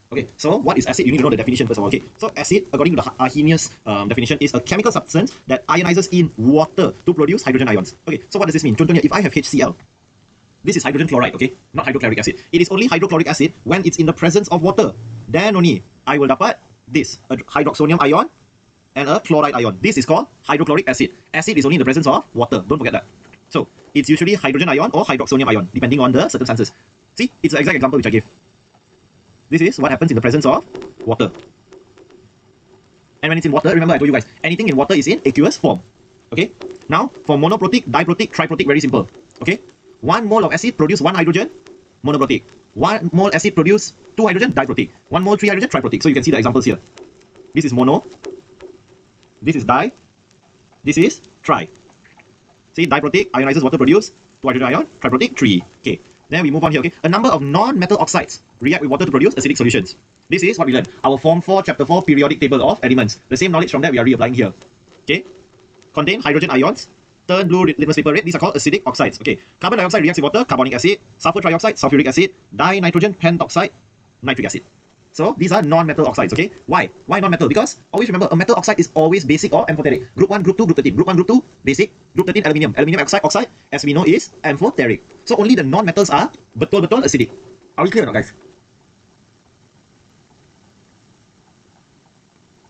Okay, so what is acid? You need to know the definition first of all. Okay, so acid, according to the Arrhenius definition, is a chemical substance that ionizes in water to produce hydrogen ions. Okay, so what does this mean? Contohnya, if I have HCl, this is hydrogen chloride, okay, not hydrochloric acid. It is only hydrochloric acid when it's in the presence of water. Then only I will dapat this, a hydroxonium ion and a chloride ion. This is called hydrochloric acid. Acid is only in the presence of water. Don't forget that. So it's usually hydrogen ion or hydroxonium ion, depending on the circumstances. See, it's the exact example which I gave. This is what happens in the presence of water. And when it's in water, remember I told you guys, anything in water is in aqueous form. Okay? Now, for monoprotic, diprotic, triprotic, very simple. Okay? 1 mole of acid produce 1 hydrogen, monoprotic. 1 mole acid produce 2 hydrogen, diprotic. 1 mole 3 hydrogen, triprotic. So you can see the examples here. This is mono. This is di. This is tri. See, diprotic ionizes water, produce 2 hydrogen ion, triprotic 3. Okay. Then we move on here, okay? A number of non-metal oxides react with water to produce acidic solutions. This is what we learned. Our Form 4, Chapter 4 periodic table of elements. The same knowledge from that we are reapplying here. Okay? Contain hydrogen ions, turn blue litmus paper red. These are called acidic oxides. Okay. Carbon dioxide reacts with water, carbonic acid, sulfur trioxide, sulfuric acid, dinitrogen pentoxide, nitric acid. So these are non-metal oxides, okay? Why? Why non-metal? Because always remember, a metal oxide is always basic or amphoteric. Group 1, Group 2, Group 13. Group 1, Group 2, basic. Group 13, aluminium. Aluminium oxide, as we know, is amphoteric. So only the non-metals are betul-betul acidic. Are we clear or not, guys?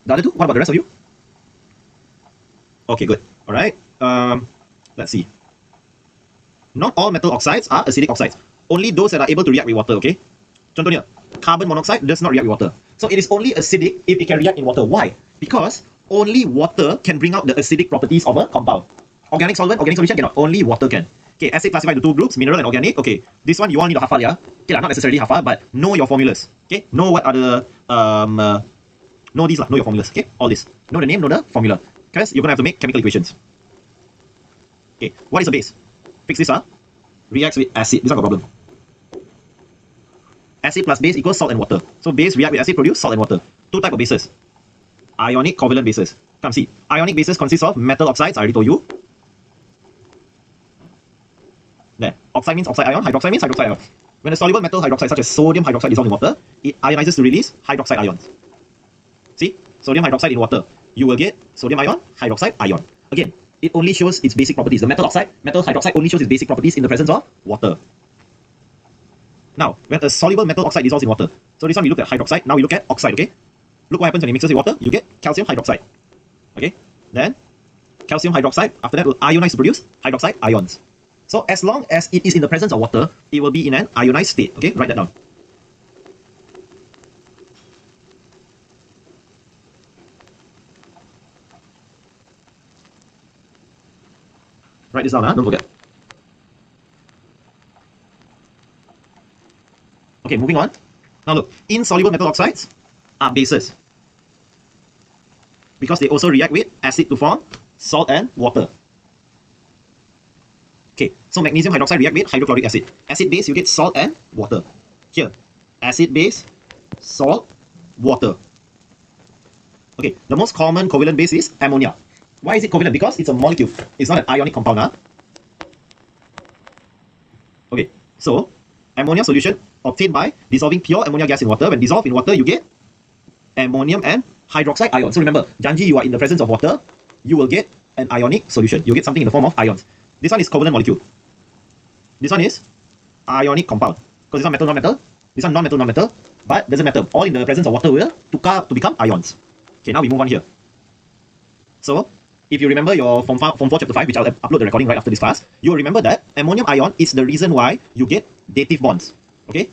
The other two? What about the rest of you? Okay, good. Alright. Let's see. Not all metal oxides are acidic oxides. Only those that are able to react with water, okay? Contohnya, carbon monoxide does not react with water. So it is only acidic if it can react in water. Why? Because only water can bring out the acidic properties of a compound. Organic solvent, organic solution cannot. Only water can. Okay, acid classified into 2 groups, mineral and organic. Okay, this one you all need to hafal, yeah? Okay, not necessarily hafal, but know your formulas. Okay, know what are the, know these, know your formulas. Okay, all this. Know the name, know the formula. Because you're going to have to make chemical equations. Okay, what is a base? Fix this, reacts with acid. This one got problem. Acid plus base equals salt and water. So base react with acid, produce salt and water. 2 types of bases. Ionic covalent bases. Come see. Ionic bases consist of metal oxides, I already told you. There. Oxide means oxide ion, hydroxide means hydroxide ion. When a soluble metal hydroxide such as sodium hydroxide dissolves in water, it ionizes to release hydroxide ions. See? Sodium hydroxide in water. You will get sodium ion, hydroxide ion. Again, it only shows its basic properties. The metal hydroxide only shows its basic properties in the presence of water. Now, when a soluble metal oxide dissolves in water, so this one we look at hydroxide, now we look at oxide, okay? Look what happens when it mixes with water, you get calcium hydroxide. Okay? Then, calcium hydroxide, after that will ionize to produce hydroxide ions. So as long as it is in the presence of water, it will be in an ionized state. Okay, write that down. Write this down, don't forget. Okay, moving on. Now look, insoluble metal oxides are bases because they also react with acid to form salt and water. Okay, so magnesium hydroxide react with hydrochloric acid. Acid base, you get salt and water. Here, acid base, salt, water. Okay, the most common covalent base is ammonia. Why is it covalent? Because it's a molecule. It's not an ionic compound. Okay, so ammonia solution obtained by dissolving pure ammonia gas in water. When dissolved in water, you get ammonium and hydroxide ions. So remember, janji, you are in the presence of water, you will get an ionic solution. You get something in the form of ions. This one is covalent molecule. This one is ionic compound. Because this one metal, non-metal. This one non-metal, non-metal. But doesn't matter. All in the presence of water will to become ions. Okay, now we move on here. So, if you remember your Form 4 Chapter 5, which I'll upload the recording right after this class, you will remember that ammonium ion is the reason why you get dative bonds. Okay?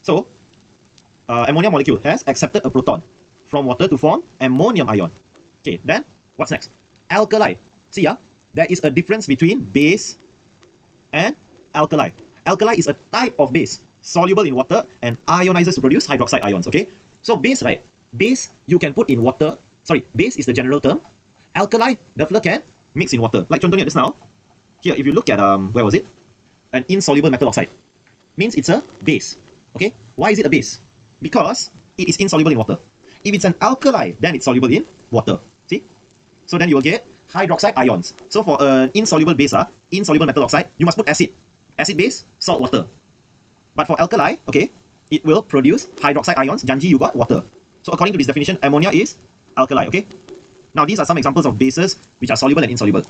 So, ammonium molecule has accepted a proton from water to form ammonium ion. Okay, then what's next? Alkali. See, there is a difference between base and alkali. Alkali is a type of base, soluble in water and ionizes to produce hydroxide ions. Okay? So, base, right? Base you can put in water. Sorry, base is the general term. Alkali, the fella can mix in water. Like contohnya just now. Here, if you look at, where was it? An insoluble metal oxide. Means it's a base. Okay? Why is it a base? Because it is insoluble in water. If it's an alkali, then it's soluble in water. See? So then you will get hydroxide ions. So for an insoluble base, insoluble metal oxide, you must put acid. Acid base, salt, water. But for alkali, okay, it will produce hydroxide ions. Janji, you got water. So according to this definition, ammonia is alkali, okay? Now these are some examples of bases which are soluble and insoluble.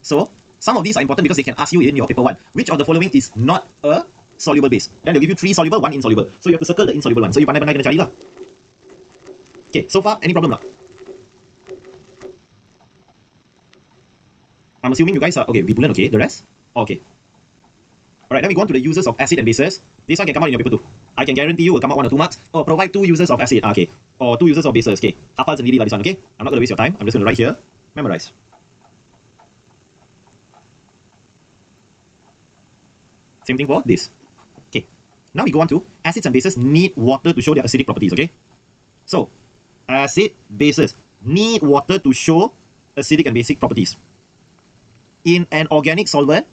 So some of these are important because they can ask you in your paper 1, which of the following is not a soluble base? Then they'll give you 3 soluble, 1 insoluble. So you have to circle the insoluble one. So you pandai-pandai kena cari lah. Okay, so far any problem lah? I'm assuming you guys are okay. Vipulan, okay. The rest? Okay. Alright, then we go on to the uses of acid and bases. This one can come out in your paper 2. I can guarantee you will come out 1 or 2 marks. Or provide 2 uses of acid. Okay. Or 2 uses of bases. Okay. Hafal sendiri lah this one. Okay. I'm not going to waste your time. I'm just going to write here. Memorize. Same thing for this. Okay. Now we go on to acids and bases need water to show their acidic properties. Okay. So, acid, bases need water to show acidic and basic properties. In an organic solvent,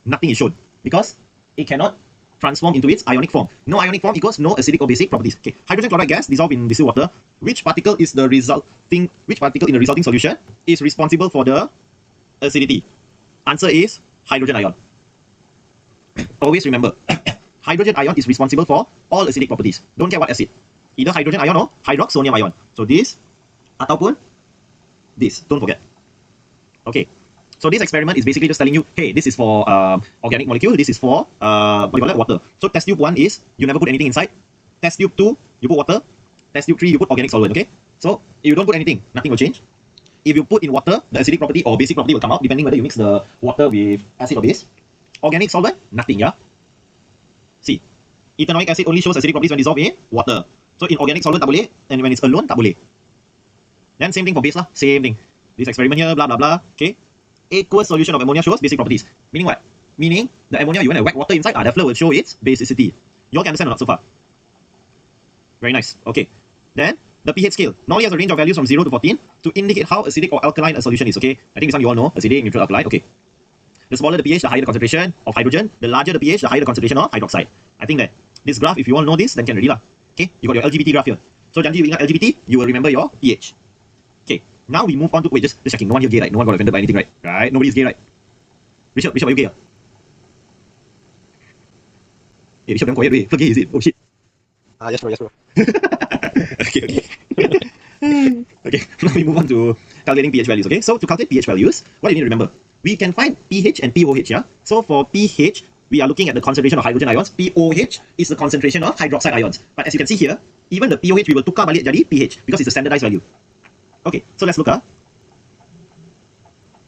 nothing is shown because it cannot transform into its ionic form. No ionic form equals no acidic or basic properties. Okay. Hydrogen chloride gas dissolved in distilled water. Which particle in the resulting solution is responsible for the acidity? Answer is hydrogen ion. Always remember, hydrogen ion is responsible for all acidic properties. Don't care what acid. Either hydrogen ion or hydroxonium ion. So this ataupun this. Don't forget. Okay. So this experiment is basically just telling you, hey, this is for organic molecule, this is for water. So test tube 1 is you never put anything inside. Test tube 2, you put water. Test tube 3, you put organic solvent, okay? So if you don't put anything, nothing will change. If you put in water, the acidic property or basic property will come out, depending whether you mix the water with acid or base. Organic solvent, nothing, yeah? See, ethanoic acid only shows acidic properties when dissolved in water. So in organic solvent, tak boleh, and when it's alone, tak boleh. Then same thing for base lah, same thing. This experiment here, blah, blah, blah, okay? Aqueous solution of ammonia shows basic properties. Meaning what? Meaning the ammonia, you want to whack water inside, the flow will show its basicity. You all can understand or not so far? Very nice. Okay. Then the pH scale normally has a range of values from 0 to 14 to indicate how acidic or alkaline a solution is. Okay. I think this one you all know: acidic, neutral, alkaline. Okay. The smaller the pH, the higher the concentration of hydrogen. The larger the pH, the higher the concentration of hydroxide. I think that this graph, if you all know this, then can ready lah. Okay. You got your LGBT graph here. So Janji, you ingat LGBT, you will remember your pH. Okay. Now we move on to, wait, just checking. No one here gay, right? No one got offended by anything, right? Right? Nobody's gay, right? Bishop, are you gay? Hey, Bishop, don't quiet, wait. Gay, is it? Oh shit. Yes bro. Okay. Okay, now we move on to calculating pH values, okay? So to calculate pH values, what do you need to remember? We can find pH and pOH, yeah? So for pH, we are looking at the concentration of hydrogen ions. pOH is the concentration of hydroxide ions. But as you can see here, even the pOH we will tukar balik jadi pH because it's a standardized value. Okay, so let's look.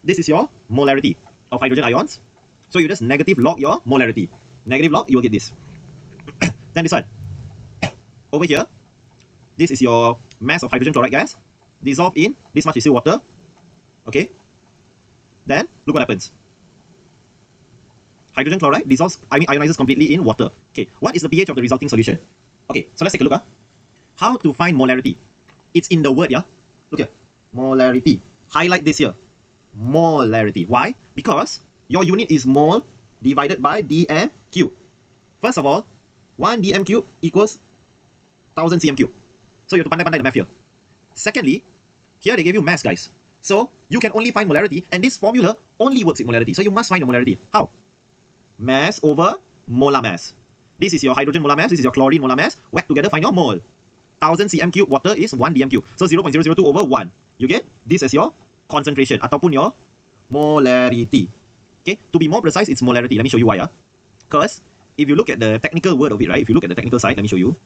This is your molarity of hydrogen ions. So you just negative log your molarity. Negative log, you will get this. Then this one. Over here, this is your mass of hydrogen chloride gas dissolved in this much distilled water. Okay. Then look what happens. Hydrogen chloride dissolves, ionizes completely in water. Okay, what is the pH of the resulting solution? Okay, so let's take a look. How to find molarity? It's in the word, yeah? Look here, molarity. Highlight this here, molarity. Why? Because your unit is mole divided by dm cube. First of all, 1 dm cube equals 1000 cm cube. So you have to pandai the math here. Secondly, here they gave you mass, guys. So you can only find molarity, and this formula only works with molarity. So you must find the molarity. How? Mass over molar mass. This is your hydrogen molar mass, this is your chlorine molar mass. Whack together, find your mole. 1000 cm cube water is 1 dm cube. So 0.002 over 1. You get this as your concentration ataupun your molarity. Okay, to be more precise, it's molarity. Let me show you why. Because if you look at the technical word of it, right? If you look at the technical side, let me show you.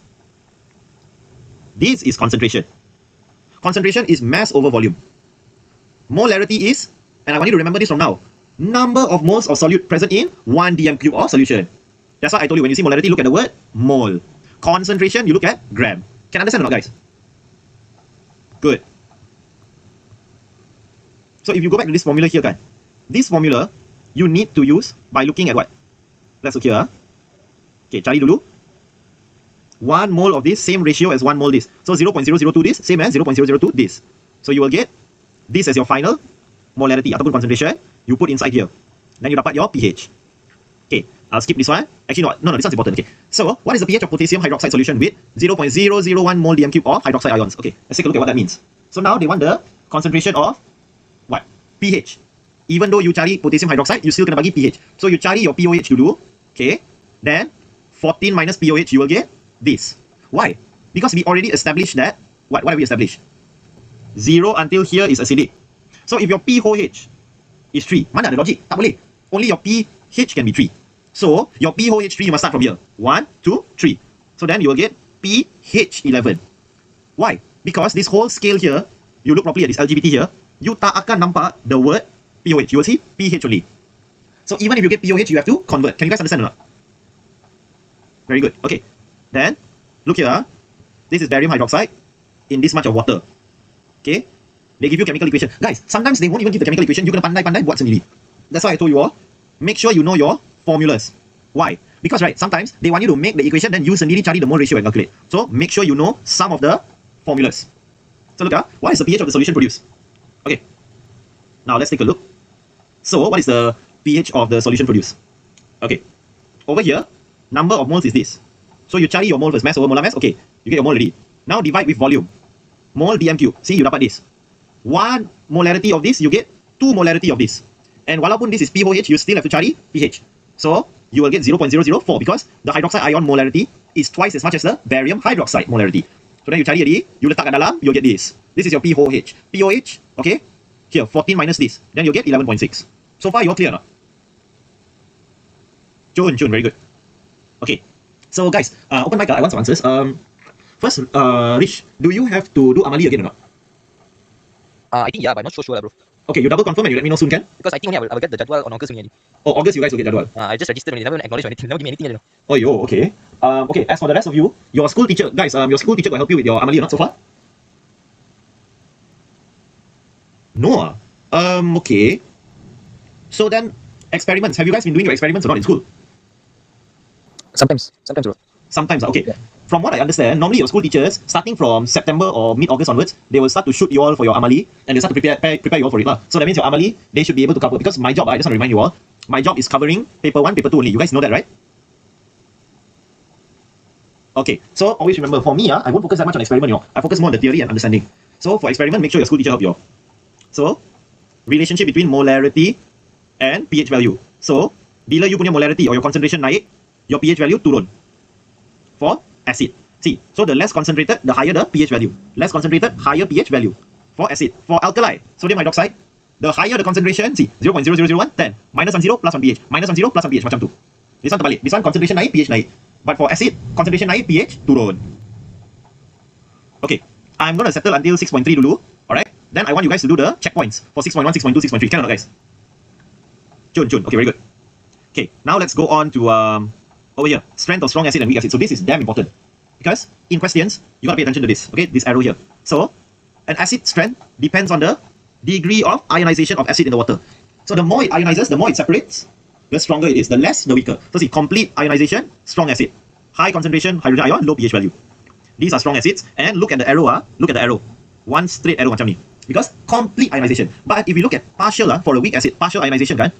This is concentration. Concentration is mass over volume. Molarity is, and I want you to remember this from now, number of moles of solute present in 1 dm cube of solution. That's why I told you when you see molarity, look at the word mole. Concentration, you look at gram. Can understand or not, guys? Good. So if you go back to this formula here, guys, this formula you need to use by looking at what? Let's look here. Okay, cari dulu. 1 mole of this, same ratio as 1 mole this. So 0.002 this, same as 0.002 this. So you will get this as your final molarity ataupun concentration. You put inside here. Then you dapat your pH. Okay, I'll skip this one. Actually, no, this one's important. Okay, so what is the pH of potassium hydroxide solution with 0.001 mole dm cube of hydroxide ions? Okay, let's take a look at what that means. So now they want the concentration of what? pH. Even though you cari potassium hydroxide, you still kena bagi pH. So you cari your pOH dulu. Okay, then 14 minus pOH, you will get this. Why? Because we already established that, what have we established? 0 until here is acidic. So if your pOH is 3, mana ada logic? Tak boleh. Only your pH can be 3. So your pOH3 you must start from here. 1, 2, 3. So then you will get pH11. Why? Because this whole scale here, you look properly at this LGBT here, you tak akan nampak the word pOH. You will see pH only. So even if you get pOH, you have to convert. Can you guys understand or not? Very good. Okay. Then, look here. This is barium hydroxide in this much of water. Okay. They give you chemical equation. Guys, sometimes they won't even give the chemical equation. You kena pandai-pandai buat sendiri. That's why I told you all, make sure you know your formulas. Why? Because right, sometimes they want you to make the equation, then you sendiri cari the mole ratio and calculate. So make sure you know some of the formulas. So look, what is the pH of the solution produced? Okay. Now let's take a look. So what is the pH of the solution produced? Okay. Over here, number of moles is this. So you cari your mole first, mass over molar mass. Okay, you get your mole already. Now divide with volume. Mole dm cube. See, you dapat this. 1 molarity of this, you get 2 molarity of this. And walaupun this is pOH, you still have to cari pH. So you will get 0.004 because the hydroxide ion molarity is twice as much as the barium hydroxide molarity. So then you cari already, you letak kat dalam, you'll get this. This is your pOH. pOH, okay? Here, 14 minus this. Then you'll get 11.6. So far, you're clear or not? Jun, very good. Okay. So guys, open mic, I want some answers. First, Rich, do you have to do amali again or not? I think yeah, but I'm not so sure, bro. Okay, you double confirm and you let me know soon, can? Because I think only I will get the jadwal on August only. Oh, August you guys will get jadwal. I just registered only, they never acknowledge anything, never give me anything. You know. Oh, yo, okay. Okay, as for the rest of you, your school teacher, guys, your school teacher will help you with your amali or not so far? No. Okay. So then, experiments. Have you guys been doing your experiments or not in school? Sometimes, bro. Sometimes, okay. Yeah. From what I understand, normally your school teachers, starting from September or mid-August onwards, they will start to shoot you all for your amali and they start to prepare you all for it. So that means your amali, they should be able to cover. Because my job, I just want to remind you all, my job is covering paper 1, paper 2 only. You guys know that, right? Okay, so always remember, for me, I won't focus that much on experiment, you all. I focus more on the theory and understanding. So for experiment, make sure your school teacher help you all. So, relationship between molarity and pH value. So, bila you punya molarity or your concentration naik, your pH value turun. For acid. See, so the less concentrated, the higher the pH value. Less concentrated, higher pH value. For acid. For alkali, sodium hydroxide, the higher the concentration, see, 0.0001, 10. Minus 1, 0, plus 1 pH. Minus 1, 0, plus 1 pH, macam tu. This one terbalik. This one, concentration naik, pH naik. But for acid, concentration naik, pH turun. Okay, I'm going to settle until 6.3 dulu. Alright, then I want you guys to do the checkpoints for 6.1, 6.2, 6.3. Can or not, guys? Jun. Okay, very good. Okay, now let's go on to over here, strength of strong acid and weak acid. So this is damn important because in questions you gotta pay attention to this. Okay, this arrow here. So an acid strength depends on the degree of ionization of acid in the water. So the more it ionizes, the more it separates, the stronger it is. The less, the weaker. So see, complete ionization, strong acid. High concentration, hydrogen ion, low pH value. These are strong acids. And look at the arrow. Look at the arrow. One straight arrow macam ni. Because complete ionization. But if we look at partial for a weak acid, partial ionization kan,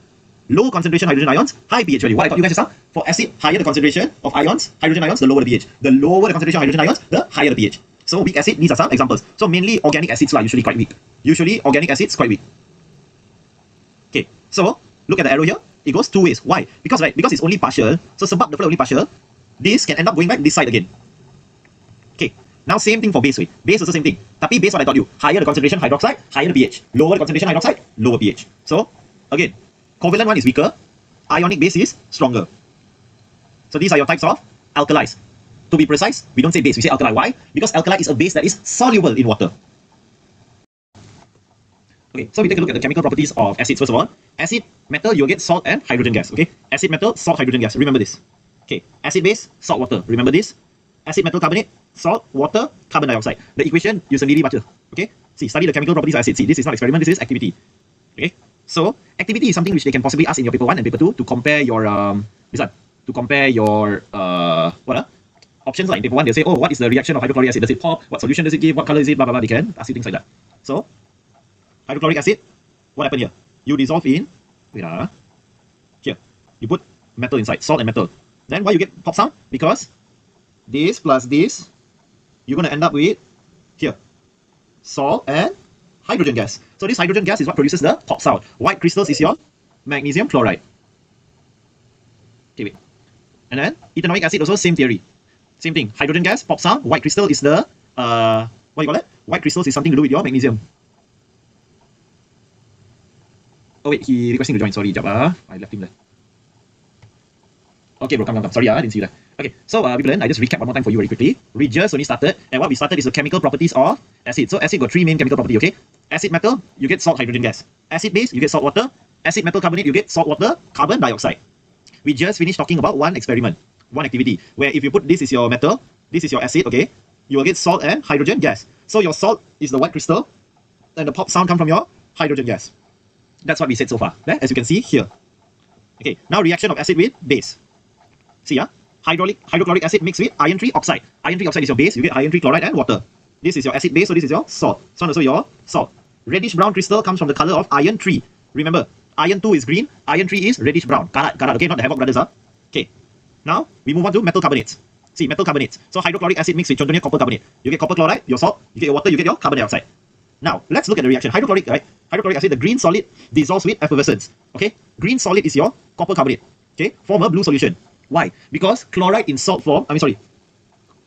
low concentration hydrogen ions, high pH value. What I taught you guys just now, for acid, higher the concentration of ions, hydrogen ions, the lower the pH. The lower the concentration of hydrogen ions, the higher the pH. So weak acid, these are some examples. So mainly organic acids are usually quite weak. Usually organic acids quite weak. Okay, so look at the arrow here. It goes two ways. Why? Because it's only partial. So sebab the flow only partial, this can end up going back this side again. Okay. Now same thing for base weight. Base also same thing. Tapi base what I taught you. Higher the concentration hydroxide, higher the pH. Lower the concentration hydroxide, lower pH. So again, covalent one is weaker. Ionic base is stronger. So these are your types of alkalis. To be precise, we don't say base, we say alkali. Why? Because alkali is a base that is soluble in water. Okay, so we take a look at the chemical properties of acids first of all. Acid, metal, you'll get salt and hydrogen gas. Okay, acid, metal, salt, hydrogen gas. Remember this. Okay, acid base, salt, water. Remember this. Acid, metal, carbonate, salt, water, carbon dioxide. The equation you sendiri baca. Okay, see, study the chemical properties of acid. See, this is not experiment, this is activity. Okay, so activity is something which they can possibly ask in your paper 1 and paper 2 to compare your options. Like in paper 1 they'll say, oh, what is the reaction of hydrochloric acid? Does it pop? What solution does it give? What color is it? Blah blah blah. They can ask you things like that. So hydrochloric acid, what happened here? You dissolve in, here, you put metal inside, salt and metal. Then why you get pop sound? Because this plus this, you're going to end up with, here, salt and hydrogen gas. So this hydrogen gas is what produces the pop sound. White crystals is your magnesium chloride. Okay, wait. And then ethanoic acid also same theory. Same thing. Hydrogen gas pops out. White crystal is the what do you call it? White crystals is something to do with your magnesium. Oh wait, he requesting to join. Sorry, jap, I left him there. Okay, bro, come. Sorry, I didn't see you there. Okay, so people, I just recap one more time for you very quickly. We just only started, and what we started is the chemical properties of acid. So acid got three main chemical properties. Okay, acid metal, you get salt hydrogen gas. Acid base, you get salt water. Acid metal carbonate, you get salt water carbon dioxide. We just finished talking about one experiment, one activity, where if you put this is your metal, this is your acid. Okay, you will get salt and hydrogen gas. So your salt is the white crystal, and the pop sound come from your hydrogen gas. That's what we said so far, as you can see here. Okay, now reaction of acid with base. See, hydrochloric acid mixed with iron 3 oxide. Iron 3 oxide is your base, you get iron 3 chloride and water. This is your acid base, so this is your salt. So also your salt. Reddish brown crystal comes from the color of iron 3. Remember, iron 2 is green, iron 3 is reddish brown. Karat, okay, not the Havoc brothers, Okay, now we move on to metal carbonates. See, metal carbonates. So hydrochloric acid mixed with contonia copper carbonate. You get copper chloride, your salt, you get your water, you get your carbon dioxide. Now, let's look at the reaction. Hydrochloric, right? Hydrochloric acid, the green solid dissolves with effervescence. Okay? Green solid is your copper carbonate. Okay? Form a blue solution. Why? Because chloride in salt form,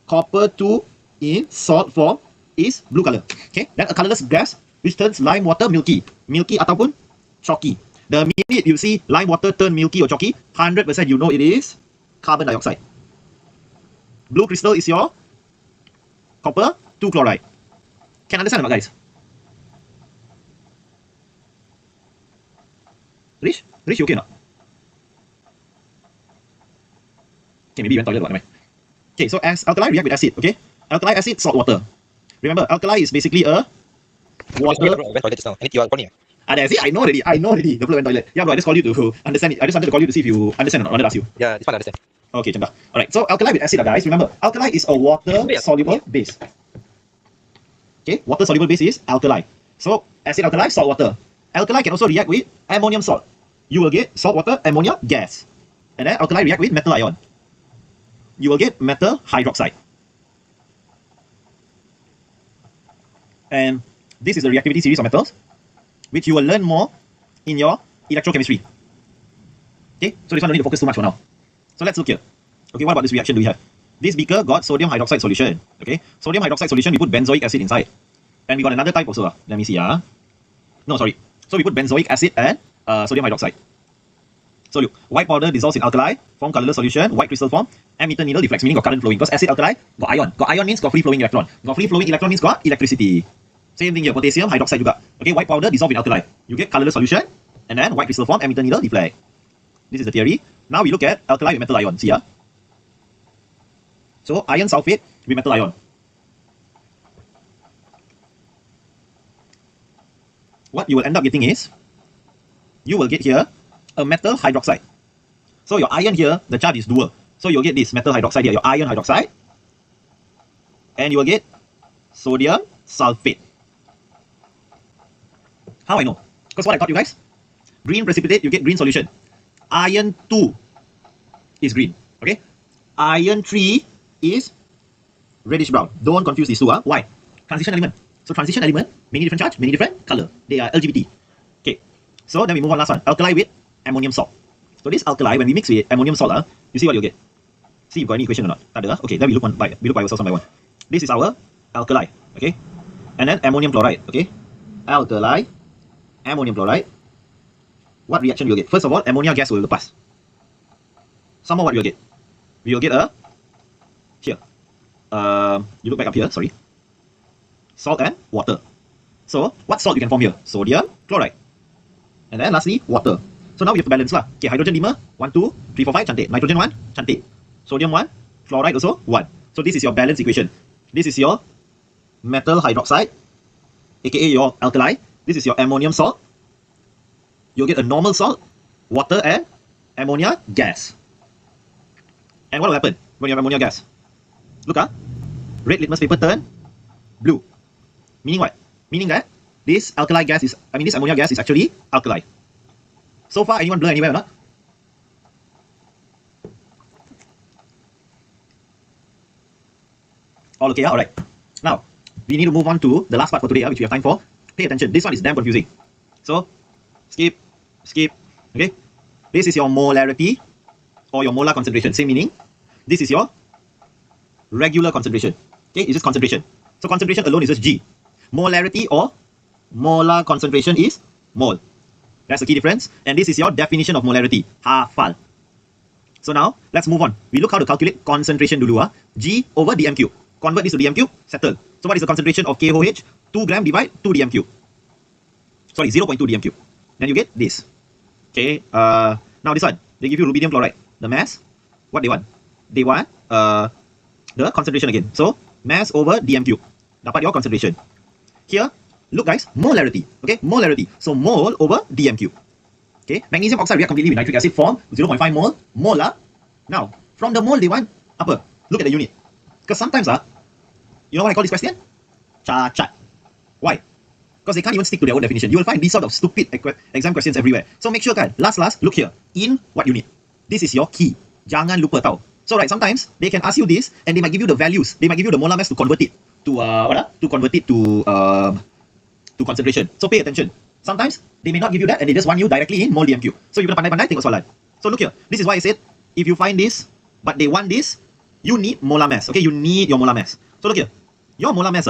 copper 2 in salt form is blue color. Okay? Then a colorless gas which turns lime water milky. Milky ataupun chalky. The minute you see lime water turn milky or chalky, 100% you know it is carbon dioxide. Blue crystal is your copper 2 chloride. Can understand or not, guys? Rish, you okay or not? Okay, maybe you went toilet or not. Okay, so as alkali react with acid, okay? Alkali acid, salt water. Remember, alkali is basically a water. I went toilet just now. I need your cornea. See, I know already. The flow went toilet. Yeah, bro, I just called you to understand it. I just wanted to call you to see if you understand or not. I wanted to ask you. Yeah, this one I understand. Okay, Chanda. Alright, so alkali with acid, guys. Remember, alkali is a water-soluble base. Okay, water-soluble base is alkali. So, acid alkali, salt water. Alkali can also react with ammonium salt. You will get salt water, ammonia, gas. And then alkali react with metal ion. You will get metal hydroxide. And this is the reactivity series of metals, which you will learn more in your electrochemistry. Okay, so this one don't need to focus too much for now. So let's look here. Okay, what about this reaction do we have? This beaker got sodium hydroxide solution. Okay, sodium hydroxide solution, we put benzoic acid inside. And we got another type also. Let me see. No, sorry. So we put benzoic acid and sodium hydroxide. So look, white powder dissolves in alkali, form colorless solution, white crystal form, ammeter needle deflects, meaning got current flowing. Because acid alkali got ion. Got ion means got free flowing electron. Got free flowing electron means got electricity. Same thing here, potassium hydroxide juga. Okay, white powder dissolved in alkali. You get colorless solution, and then white crystal form, ammeter needle deflect. This is the theory. Now we look at alkali with metal ion. See ya. So iron sulfate with metal ion. What you will end up getting is, you will get here a metal hydroxide. So your iron here, the charge is dual. So you'll get this metal hydroxide here, your iron hydroxide. And you will get sodium sulfate. How I know? Because what I taught you guys, green precipitate, you get green solution. Iron 2 is green. Okay? Iron 3 is reddish brown. Don't confuse these two. Why? Transition element. So transition element, many different charge, many different color. They are LGBT. Okay. So then we move on last one. Alkali with ammonium salt. So this alkali, when we mix with ammonium salt, you see what you'll get. See if you got any equation or not. Okay, then we look by ourselves one by one. This is our alkali. Okay. And then ammonium chloride. Okay. Alkali, ammonium chloride. What reaction you'll get? First of all, ammonia gas will pass. Somehow what you'll get? We'll get a here. You look back up here, sorry. Salt and water. So what salt you can form here? Sodium chloride. And then lastly, water. So now we have to balance lah. Okay, hydrogen 5, 1, 2, 3, 4, 5, cantik. Nitrogen 1, cantik. Sodium 1, chloride also 1. So this is your balance equation. This is your metal hydroxide, aka your alkali. This is your ammonium salt. You'll get a normal salt, water and ammonia gas. And what will happen when you have ammonia gas? Look, red litmus paper turn blue. Meaning what? Meaning that this alkali gas is, this ammonia gas is actually alkali. So far, anyone blur anywhere or not? All okay, alright. Now, we need to move on to the last part for today, which we have time for. Pay attention, this one is damn confusing. So, skip, okay? This is your molarity or your molar concentration, same meaning. This is your regular concentration. Okay, it's just concentration. So concentration alone is just G. Molarity or molar concentration is mole. That's the key difference. And this is your definition of molarity. Hafal. So now, let's move on. We look how to calculate concentration dulu. G over dm cube. Convert this to dm cube, settle. So what is the concentration of KOH? 2 gram divide 2 dm cube. Sorry, 0.2 dm cube. Then you get this. Okay, now this one. They give you rubidium chloride. The mass, what they want? They want the concentration again. So, mass over dm cube. Dapat your concentration. Here, look guys, molarity. Okay, molarity. So, mole over dm cube. Okay, magnesium oxide react completely with nitric acid, form 0.5 mole, molar. Now, from the mole they want, upper. Look at the unit. Because sometimes, you know what I call this question? Cha-chat. Why? Because they can't even stick to their own definition. You will find these sort of stupid exam questions everywhere. So make sure kan, last, look here. In what unit? This is your key. Jangan lupa tau. So right, sometimes they can ask you this and they might give you the values. They might give you the molar mass to convert it to to convert it to concentration. So pay attention. Sometimes they may not give you that and they just want you directly in mole dm cube. So you're gonna pandai tengok soalan. So look here. This is why I said if you find this but they want this, you need molar mass. Okay, you need your molar mass. So look here. Your molar mass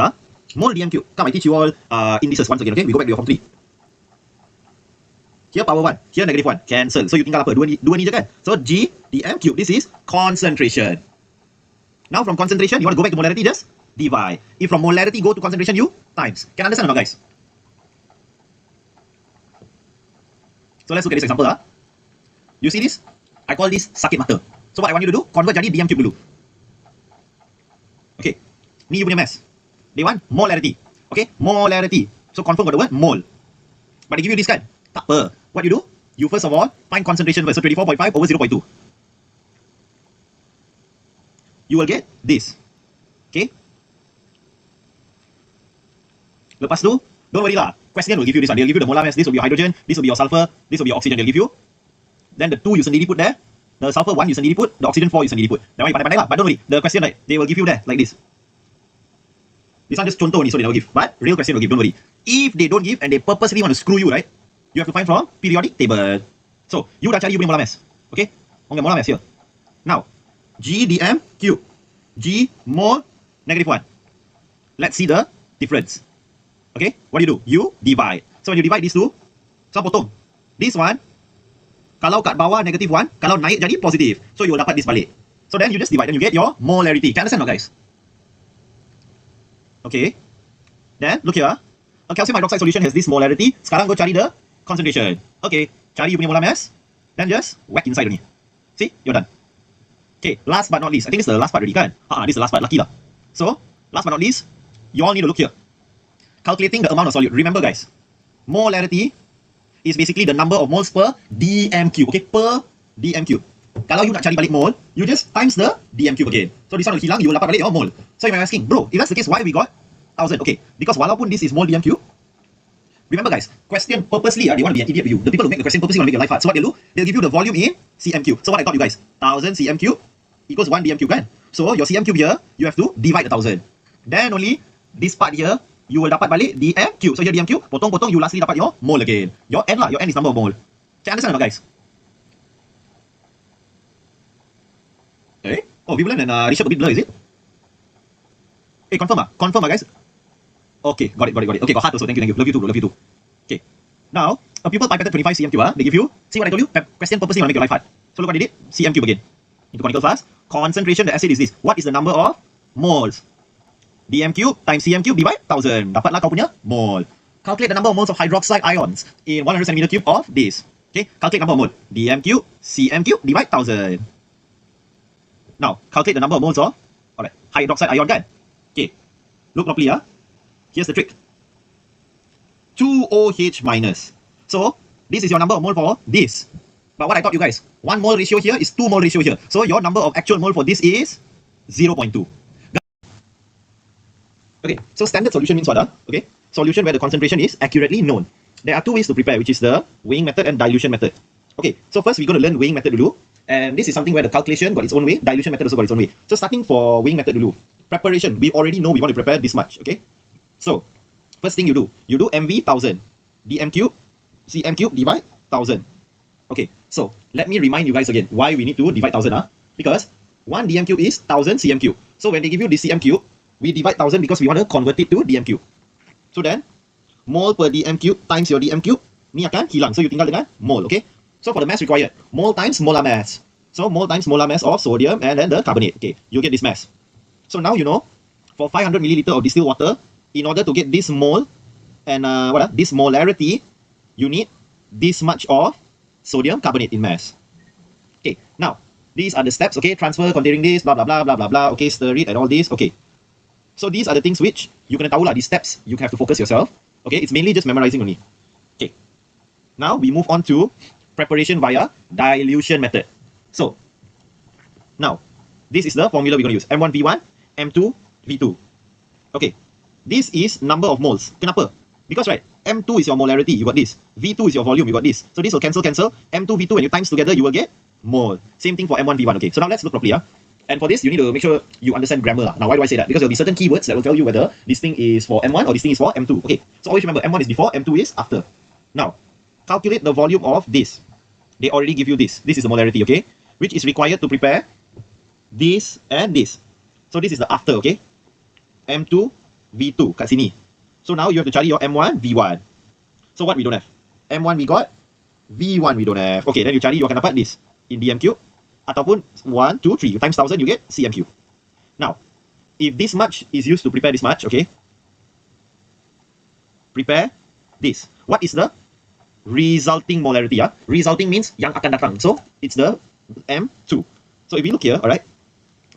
mole dm cube. Come, I teach you all indices once again. Okay, we go back to your form 3. Here power 1, here negative 1. Cancel. So you tinggal apa? Dua ni je kan? So G dm cube. This is concentration. Now from concentration, you want to go back to molarity, just divide. If from molarity go to concentration, you times. Can understand or not, guys? So let's look at this example. You see this? I call this sakit mata. So what I want you to do, convert jadi dm cube dulu. Okay. Ni you punya mass. They want molarity. Okay, molarity. So confirm got the word mole. But they give you this kan? Tak apa. What you do? You first of all find concentration first. So 24.5 over 0.2. You will get this. Okay. Lepas tu, don't worry lah. Question will give you this one. They'll give you the molar mass. This will be your hydrogen. This will be your sulfur. This will be your oxygen. They'll give you. Then the 2 you sendiri put there. The sulfur 1 you sendiri put. The oxygen 4 you sendiri put. That one you pandai-pandai lah. But don't worry. The question right, they will give you there like this. This one just contoh only, so they never give. But real question will give, don't worry. If they don't give and they purposely want to screw you, right? You have to find from periodic table. So, you dah cari you punya molar mass. Okay? Okay, molar mass here. Now, G dm cube. G mole negative 1. Let's see the difference. Okay? What do you do? You divide. So, when you divide these two, so potong. This one, kalau kat bawah negative 1, kalau naik jadi positive. So, you will dapat this balik. So, then you just divide and you get your molarity. Can you understand or not, guys? Okay. Then, look here. A calcium hydroxide solution has this molarity. Sekarang go cari the concentration. Okay. Cari you punya molar mass. Then just whack inside only. See? You're done. Okay. Last but not least. I think this is the last part already, kan? This is the last part. Lucky lah. So, last but not least, you all need to look here. Calculating the amount of solute. Remember, guys. Molarity is basically the number of moles per dm cube. Okay? Per dm cube. Kalau you nak cari balik mole, you just times the dm cube again. So this one will hilang, you will dapat balik your mole. So you might be asking, bro, if that's the case, why we got 1000? Okay, because walaupun this is mole dm cube, remember guys, question purposely, they want to be an idiot with you. The people who make the question purposely want to make your life hard. So what they'll do, they'll give you the volume in cm cube. So what I taught you guys, 1000 cm cube equals 1 dm cube, kan? So your cm cube here, you have to divide the 1000. Then only this part here, you will dapat balik dm cube. So here dm cube, potong-potong, you lastly dapat your mole again. Your n lah, your n is number of mole. Can you understand or not, guys? Okay. Oh, Vivian and Rishabh a bit blur, is it? Hey, confirm Confirm guys? Okay, got it. Okay, got heart also. Thank you. Love you too. Okay. Now, a pupil pipetted 25 cm cube, they give you, see what I told you? Question purposely want to make your life hard. So look what they did. Cm cube again. Into conical flask. Concentration, the acid is this. What is the number of moles? dm cube times cm cube divide 1000. Dapatlah kau punya mole. Calculate the number of moles of hydroxide ions in 100 cm cube of this. Okay, calculate number of mole. dm cube, cm cube divide 1000. Now, calculate the number of moles of hydroxide ion, kan? Okay, look properly. Here's the trick. 2OH minus. So, this is your number of mole for this. But what I taught you guys, 1 mole ratio here is 2 mole ratio here. So, your number of actual mole for this is 0.2. Okay, so standard solution means what? Okay, solution where the concentration is accurately known. There are 2 ways to prepare, which is the weighing method and dilution method. Okay, so first we're going to learn weighing method dulu. And this is something where the calculation got its own way, dilution method also got its own way. So starting for weighing method dulu. Preparation, we already know we want to prepare this much, okay? So, first thing you do MV 1000, dm cube, cm cube divide 1000. Okay, so let me remind you guys again why we need to divide 1000. Because 1 dm cube is 1000 cm cube. So when they give you this cm cube, we divide 1000 because we want to convert it to dm cube. So then, mole per dm cube times your dm cube, ni akan hilang. So you tinggal dengan mole, okay? So for the mass required, mole times molar mass. So mole times molar mass of sodium and then the carbonate. Okay, you get this mass. So now you know, for 500 milliliter of distilled water, in order to get this mole and this molarity, you need this much of sodium carbonate in mass. Okay, now these are the steps. Okay, transfer containing this, blah blah blah blah blah blah. Okay, stir it and all this. Okay, so these are the things which you can tahu lah. These steps you have to focus yourself. Okay, it's mainly just memorizing only. Okay, now we move on to preparation via dilution method. So now this is the formula we're going to use: M1V1, M2 V2. Okay, this is number of moles. Kenapa? Because right, M2 is your molarity, you got this. V2 is your volume, you got this. So this will cancel. M2 V2 when you times together, you will get mole. Same thing for M1 V1. Okay, so now let's look properly. And for this, you need to make sure you understand grammar. Now, why do I say that? Because there will be certain keywords that will tell you whether this thing is for M1 or this thing is for M2. Okay, so always remember M1 is before, M2 is after. Now, calculate the volume of this. They already give you this. This is the molarity, okay? Which is required to prepare this and this. So this is the after, okay? M2, V2 kat sini. So now you have to cari your M1, V1. So what we don't have? M1 we got, V1 we don't have. Okay, then you cari, you akan dapat this in dm cube. Ataupun 1, 2, 3. You times 1000, you get cm cube. Now, if this much is used to prepare this much, okay? Prepare this. What is the resulting molarity? Resulting means yang akan datang. So, it's the M2. So, if you look here, alright,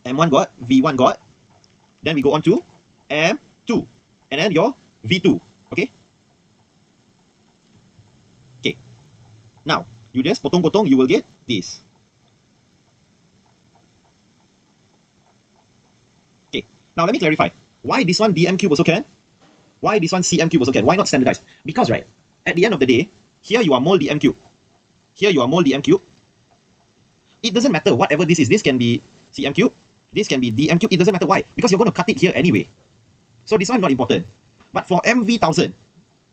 M1 got, V1 got, then we go on to M2, and then your V2, okay? Okay. Now, you just potong-potong, you will get this. Okay. Now, let me clarify. Why this one dm cube also can? Why this one cm cube also can? Why not standardized? Because, right, at the end of the day, here you are mole dm cube. Here you are mole dm cube. It doesn't matter whatever this is. This can be cm cube. This can be dm cube. It doesn't matter why. Because you're going to cut it here anyway. So this one not important. But for MV1000,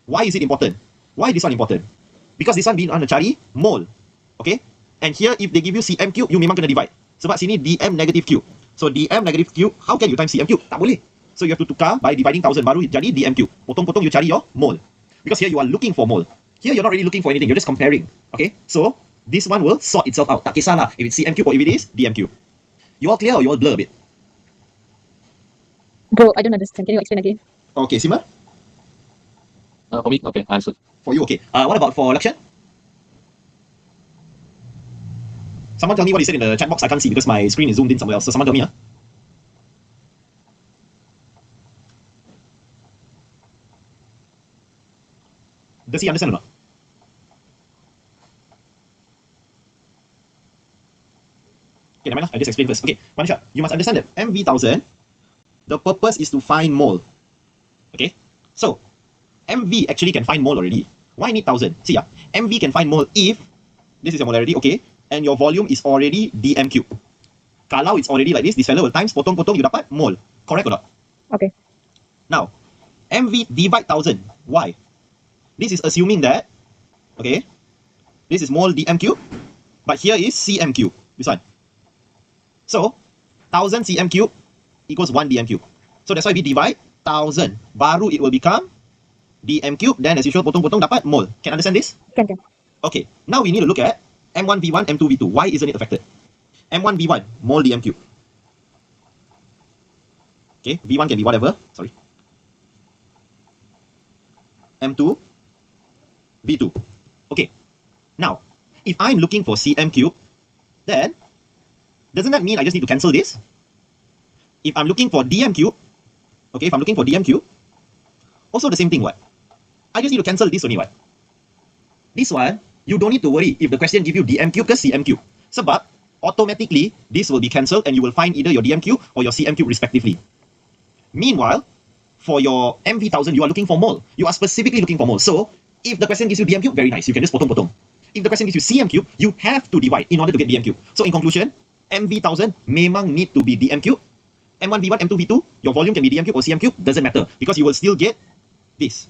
why is it important? Why this one important? Because this one being on the cari mole. Okay? And here if they give you cm cube, you memang kena divide. Sebab sini dm negative cube. So dm negative cube, how can you times cm cube? Tak boleh. So you have to tukar by dividing 1000 baru jadi dm cube. Potong-potong you cari your mole. Because here you are looking for mole. Here you're not really looking for anything. You're just comparing. Okay? So this one will sort itself out. Tak kisahlah if it's cm cube or if it is dm cube. You all clear or you all blur a bit? Bro, I don't understand. Can you explain again? Okay, Sima? For me, okay, I answered. For you, okay. What about for Lakshan? Someone tell me what he said in the chat box. I can't see because my screen is zoomed in somewhere else. So someone tell me, Does he understand or not? Okay, never mind. I just explain first. Okay, Manisha, you must understand that MV1000, the purpose is to find mole. Okay, so MV actually can find mole already. Why need 1000? See, MV can find mole if this is your molarity, okay, and your volume is already dm cube. Kalau it's already like this fellow will times potong-potong you dapat mole. Correct or not? Okay. Now, MV divide 1000. Why? This is assuming that, okay, this is mole dm cube, but here is cm cube. This one. So, 1000 cm cube equals 1 dm cube. So that's why we divide 1000. Baru it will become dm cube. Then as usual, potong-potong dapat mole. Can understand this? Can. Okay. Now we need to look at M1 V1, M2 V2. Why isn't it affected? M1 V1, mole dm cube. Okay. V1 can be whatever. Sorry. M2 V2. Okay. Now, if I'm looking for cm cube, then doesn't that mean I just need to cancel this? If I'm looking for dm cube, okay, if I'm looking for dm cube, also the same thing, what? I just need to cancel this only, what? This one, you don't need to worry if the question give you dm cube ke cm cube. Sebab, automatically, this will be cancelled and you will find either your dm cube or your cm cube respectively. Meanwhile, for your MV1000, you are looking for mole. You are specifically looking for mole. So, if the question gives you dm cube, very nice. You can just potong-potong. If the question gives you cm cube, you have to divide in order to get dm cube. So, in conclusion, MV1000 memang need to be dm cube. M1 V1, M2 V2, your volume can be dm cube or cm cube, doesn't matter. Because you will still get this.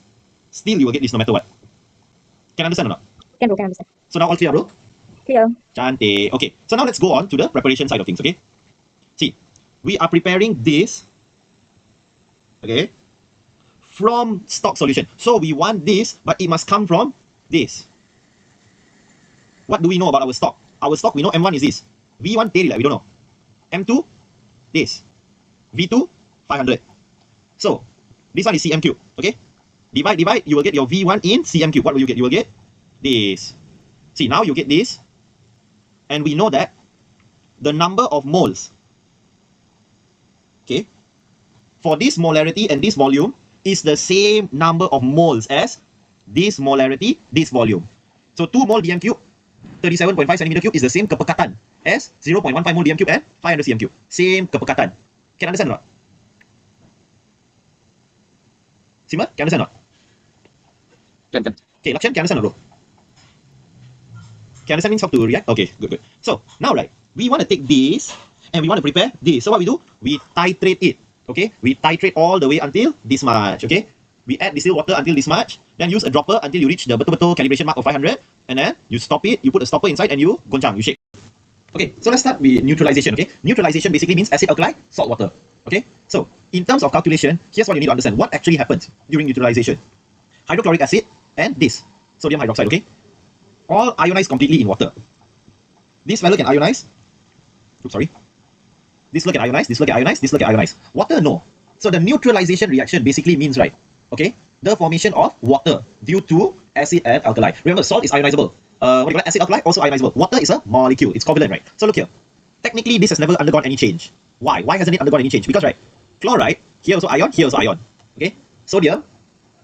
Still, you will get this no matter what. Can understand or not? Can, bro. Can understand. So now all clear, bro? Clear. Cantik. Okay. So now let's go on to the preparation side of things, okay? See, we are preparing this, okay, from stock solution. So we want this, but it must come from this. What do we know about our stock? Our stock, we know M1 is this. V1, we don't know. M2, this. V2, 500. So, this one is CM cube, okay? Divide, you will get your V1 in CM cube. What will you get? You will get this. See, now you get this. And we know that the number of moles, okay, for this molarity and this volume is the same number of moles as this molarity, this volume. So 2 mole dm cube, 37.5 centimeter cube is the same kepekatan as 0.15 mole dm cube and 500 cm cube. Same kepekatan. Can understand or not? Simon, can understand or not? Can. Okay, Lakshan, can understand or not, bro? Can understand means how to react? Okay, good. So, now right, we want to take this and we want to prepare this. So what we do? We titrate it. Okay, we titrate all the way until this much. Okay, we add distilled water until this much, then use a dropper until you reach the betul-betul calibration mark of 500, and then you stop it, you put a stopper inside and you goncang, you shake. Okay, so let's start with neutralization. Okay, neutralization basically means acid, alkali, salt, water. Okay, so in terms of calculation, here's what you need to understand. What actually happens during neutralization? Hydrochloric acid and this, sodium hydroxide, okay? All ionize completely in water. This fellow can ionize. Oops, sorry. This fellow can ionize, this fellow can ionize, this fellow can ionize. Water, no. So the neutralization reaction basically means, right, okay, the formation of water due to acid and alkali. Remember, salt is ionizable. What do you call it? Acid, alkali, also ionizable. Water is a molecule. It's covalent, right? So look here. Technically, this has never undergone any change. Why? Why hasn't it undergone any change? Because, right, chloride, here also ion, here also ion. Okay? Sodium,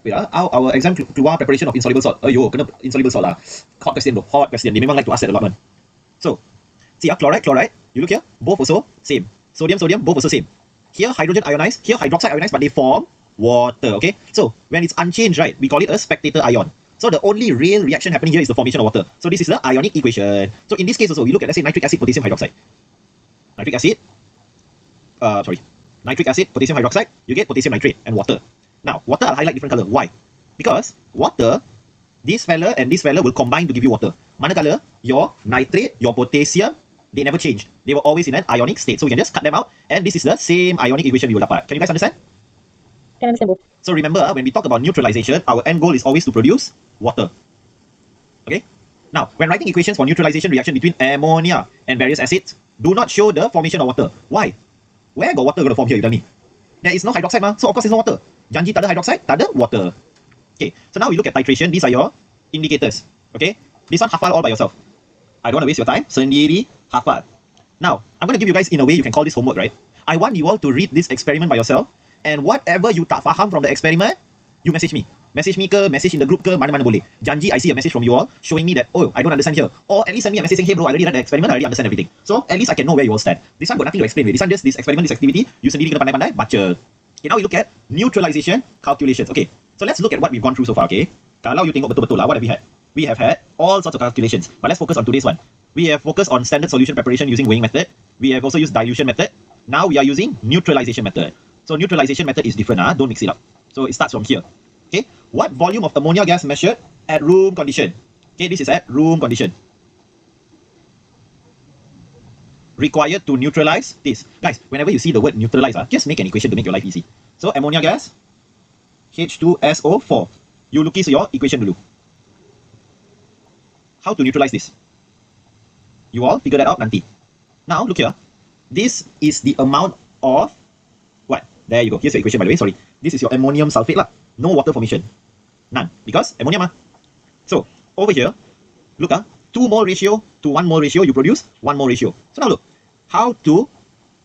wait, our exam keluar preparation of insoluble salt. Ayo, kena insoluble salt lah. Hot question bro, hot question. They memang like to ask that a lot, man. So, see, chloride, you look here, both also same. Sodium, both also same. Here, hydrogen ionized, here, hydroxide ionized, but they form water, okay? So, when it's unchanged, right, we call it a spectator ion. So, the only real reaction happening here is the formation of water. So, this is the ionic equation. So, in this case also, we look at, let's say, nitric acid, potassium hydroxide. Nitric acid, potassium hydroxide, you get potassium nitrate and water. Now, water I'll highlight different color. Why? Because water, this fella and this fella will combine to give you water. Manakala, your nitrate, your potassium, they never change. They were always in an ionic state. So we can just cut them out, and this is the same ionic equation we will dapat. Can you guys understand? Can understand both. So remember, when we talk about neutralization, our end goal is always to produce water. Okay? Now, when writing equations for neutralization reaction between ammonia and various acids, do not show the formation of water. Why? Where got water going to form here, you tell me? There is no hydroxide, ma. So of course there's no water. Janji tak ada hydroxide, tak ada water. Okay, so now we look at titration. These are your indicators. Okay, this one hafal all by yourself. I don't want to waste your time. Sendiri hafal. Now, I'm going to give you guys, in a way, you can call this homework, right? I want you all to read this experiment by yourself, and whatever you tak faham from the experiment, you message me. Message me ke, message in the group ke, mana-mana boleh. Janji, I see a message from you all showing me that, oh, I don't understand here. Or at least send me a message saying, hey bro, I already read the experiment, I already understand everything. So, at least I can know where you all stand. This one got nothing to explain with. This one just this experiment, this activity, you sendiri kena pandai-pandai, baca. Okay, now we look at neutralization calculations. Okay, so let's look at what we've gone through so far, okay? Kalau you tengok betul-betul lah, what have we had? We have had all sorts of calculations. But let's focus on today's one. We have focused on standard solution preparation using weighing method. We have also used dilution method. Now we are using neutralization method. So neutralization method is different, don't mix it up. So it starts from here. Okay, what volume of ammonia gas measured at room condition? Okay, this is at room condition. Required to neutralize this. Guys, whenever you see the word neutralize, just make an equation to make your life easy. So ammonia gas, H2SO4. You look at your equation dulu. How to neutralize this? You all figure that out nanti. Now, look here. This is the amount of what? There you go. Here's your equation, by the way. Sorry. This is your ammonium sulfate lah. No water formation. None. Because ammonia ma. So, over here, look 2 mole ratio to 1 mole ratio, you produce 1 mole ratio. So now look, how to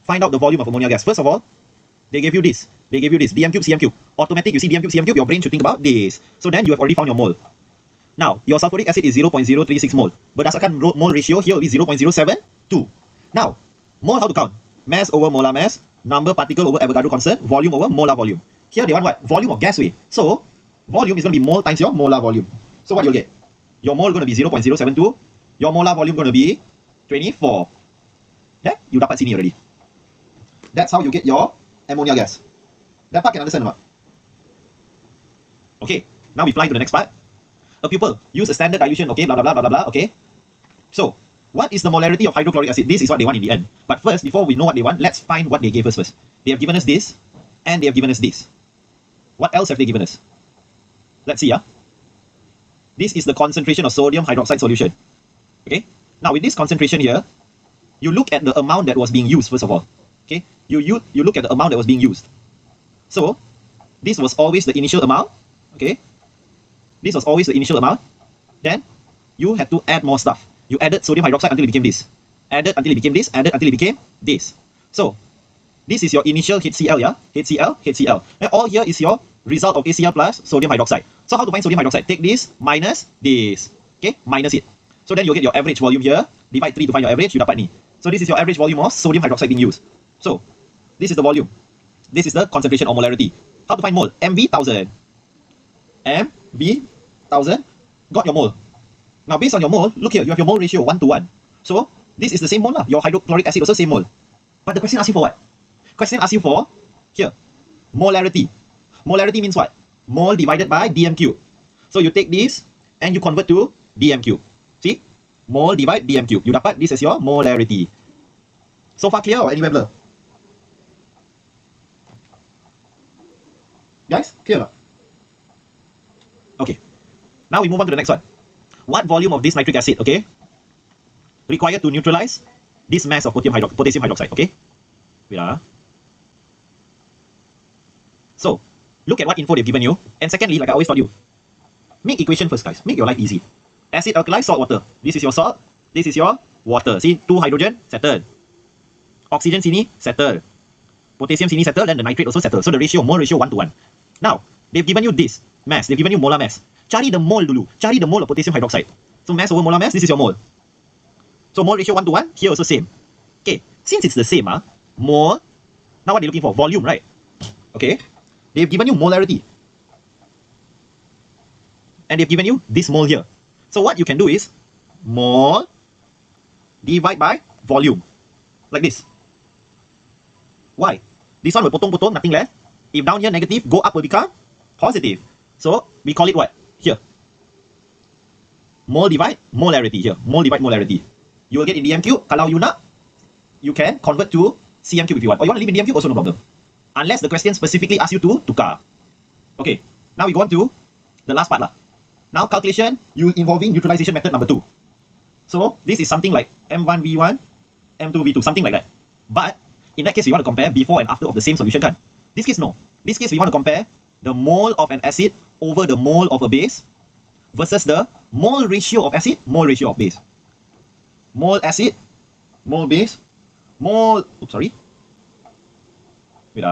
find out the volume of ammonia gas. First of all, they gave you this. They gave you this, dm cube, cm cube. Automatic, you see dm cube, cm cube, your brain should think about this. So then you have already found your mole. Now, your sulfuric acid is 0.036 mole. Berdasarkan mole ratio, here will be 0.072. Now, mole how to count? Mass over molar mass, number particle over Avogadro constant, volume over molar volume. Here they want what? Volume of gas way. So, volume is going to be mole times your molar volume. So what you'll get? Your mole going to be 0.072. Your molar volume going to be 24. Yeah, you dapat sini already. That's how you get your ammonia gas. That part can understand or not? Okay, now we fly to the next part. A pupil use a standard dilution, okay, blah blah blah blah blah blah, okay. So, What is the molarity of hydrochloric acid? This is what they want in the end. But first, before we know what they want, let's find what they gave us first. They have given us this, and they have given us this. What else have they given us? Let's see, yeah. This is the concentration of sodium hydroxide solution. Okay. Now with this concentration here, you look at the amount that was being used first of all. Okay. You look at the amount that was being used. So this was always the initial amount. Okay. This was always the initial amount. Then you had to add more stuff. You added sodium hydroxide until it became this. Added until it became this. Added until it became this. So this is your initial HCl, yeah? HCl, HCl. And all here is your result of HCl plus sodium hydroxide. So how to find sodium hydroxide? Take this minus this. Okay, minus it. So then you'll get your average volume here. Divide 3 to find your average, you dapat ni. So this is your average volume of sodium hydroxide being used. So this is the volume. This is the concentration or molarity. How to find mole? MV 1000. MV 1000. Got your mole. Now based on your mole, look here, you have your mole ratio 1 to 1. So this is the same mole lah. Your hydrochloric acid also same mole. But the question asks you for what? Question asks you for, here, molarity. Molarity means what? Mole divided by dm3. So you take this and you convert to dm3. See? Mole divide dm3. You dapat this as your molarity. So far clear or anywhere blur? Guys, clear? Okay. Now we move on to the next one. What volume of this nitric acid, okay, required to neutralize this mass of potassium hydroxide, okay? Wait, So, look at what info they've given you. And secondly, like I always told you, make equation first, guys. Make your life easy. Acid, alkali, salt, water. This is your salt. This is your water. See, 2 hydrogen, settled. Oxygen sini, settled. Potassium sini, settled. Then the nitrate also settled. So the ratio, mole ratio 1 to 1. Now, they've given you this mass. They've given you molar mass. Cari the mole dulu. Cari the mole of potassium hydroxide. So mass over molar mass, this is your mole. So mole ratio 1 to 1, here also same. Okay, since it's the same, mole, now what they're looking for? Volume, right? Okay, they've given you molarity. And they've given you this mole here. So what you can do is, mole divide by volume. Like this. Why? This one will potong-potong, nothing left. If down here negative, go up will become positive. So we call it what? Here. Mole divide molarity here. Mole divide molarity. You will get in dm3. Kalau you nak, you can convert to cm3 if you want. Or you want to leave in dm3 also no problem. Unless the question specifically asks you to tukar. Okay. Now we go on to the last part lah. Now calculation, you involving neutralization method number 2. So this is something like M1V1, M2V2, something like that. But in that case, we want to compare before and after of the same solution kan? This case no. This case we want to compare the mole of an acid over the mole of a base versus the mole ratio of acid, mole ratio of base. Mole acid, mole base, mole, oops, sorry. Wait,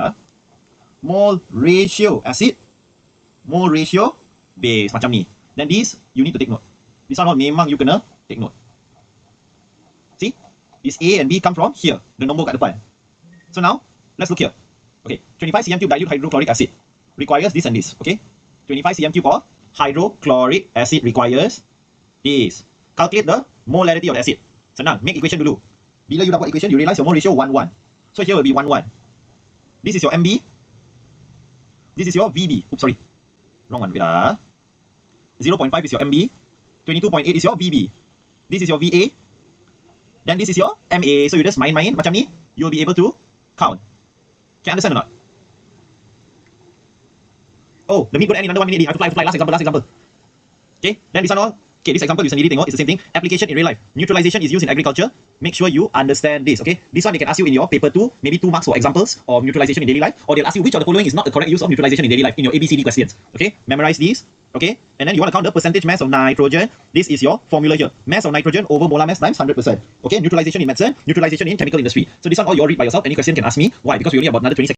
mole ratio acid, mole ratio base, macam ni. Then this, you need to take note. This one memang you kena take note. See? This A and B come from here, the nombor kat depan. So now, let's look here. Okay, 25 cm3 dilute hydrochloric acid requires this and this, okay? 25 cm3 of hydrochloric acid requires this. Calculate the molarity of the acid. Senang, make equation dulu. Bila you dapat equation, you realize your mole ratio 1, 1. So here will be 1, 1. This is your MB. This is your VB. Oops, sorry. Wrong one. Wait, 0.5 is your MB. 22.8 is your VB. This is your VA. Then this is your MA. So you just main macam ni, you'll be able to count. Can you understand or not? Oh, let me go and add another 1 minute. I have to fly. Last example. Okay, then this one all. Okay, this example you sendiri tengok, it's the same thing. Application in real life. Neutralization is used in agriculture. Make sure you understand this, okay? This one they can ask you in your paper 2, maybe 2 marks for examples of neutralization in daily life, or they'll ask you which of the following is not the correct use of neutralization in daily life in your ABCD questions, okay? Memorize these, okay? And then you want to count the percentage mass of nitrogen. This is your formula here. Mass of nitrogen over molar mass times 100%. Okay, neutralization in medicine, neutralization in chemical industry. So this one all you all read by yourself. Any question can ask me. Why? Because we only have about another 20 seconds.